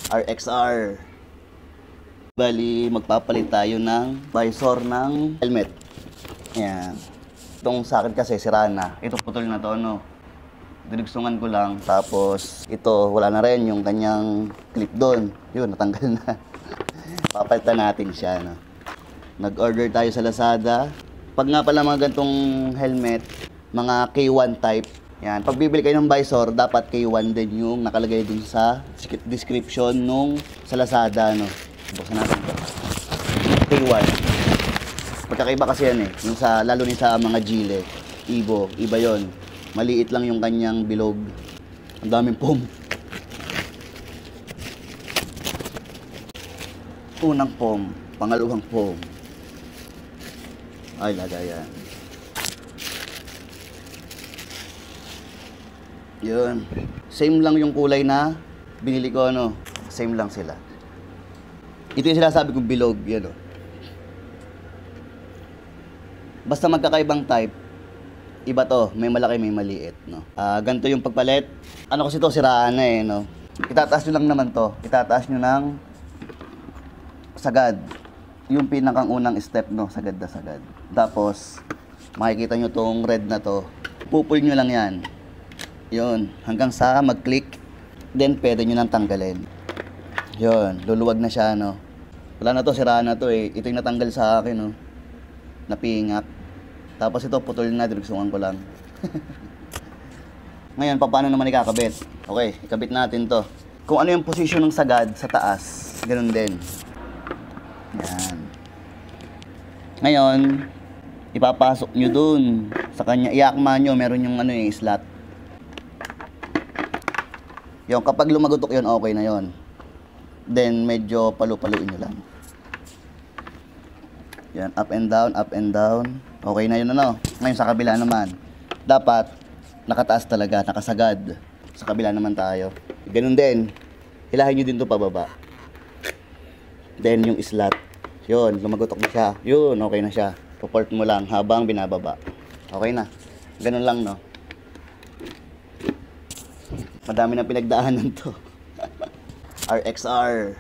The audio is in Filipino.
RXR. Bali, magpapalit tayo ng visor ng helmet. Ayan. Itong sa akin kasi sira na. Ito putol na to, no? Dinugsungan ko lang. Tapos, ito, wala na rin yung kanyang clip doon. Yun, natanggal na. Papalitan natin siya, no? Nag-order tayo sa Lazada. Pag nga pala mga gantong helmet, mga K1 type, yan. Pag bibili kayo ng visor, dapat K1 din yung nakalagay din sa description nung sa Lazada, no? Buksan natin ito. K1. Pagkakaiba kasi yan eh. Yung sa, lalo ni sa mga Gile, Evo, iba yon. Maliit lang yung kanyang bilog. Ang daming foam. Unang foam, pangalawang foam. Ay, lagayan. Yun. Same lang yung kulay na binili ko, no? Same lang sila. Ito yung sinasabi kong bilog, yan, no? Basta magkakaibang type, iba to. May malaki, may maliit, no? Ganito yung pagpalit. Ano kasi to, siraan na eh, no? Itataas nyo lang naman to. Itataas nyo ng sagad. Yung pinakang unang step, no? Sagad na sagad. Tapos, makikita nyo tong red na to. Pupul nyo lang yan. Yun. Hanggang sa mag-click. Then, pwede nyo nang tanggalin. Yun. Luluwag na siya, no? Wala na to, siraan na to eh. Ito yung natanggal sa akin, no? Napingak. Tapos ito, putol na. Dinugsungan ko lang. Ngayon, paano naman ikakabit? Okay, ikabit natin to. Kung ano yung position ng sagad sa taas, ganun din. Yan. Ngayon, ipapasok nyo dun sa kanya, iakma nyo, meron yung ano yung slot. Yung kapag lumagutok yun, okay na yun. Then, medyo palu-paluin nyo lang. Yan, up and down, up and down. Okay na yun, ano? Ngayon, sa kabila naman. Dapat, nakataas talaga, nakasagad. Sa kabila naman tayo. Ganun din. Hilahin nyo din to pababa. Then, yung slot. Yun, lumagutok na siya. Yun, okay na siya. Support mo lang habang binababa. Okay na. Ganun lang, no? Madami na pinagdaanan to. RXR.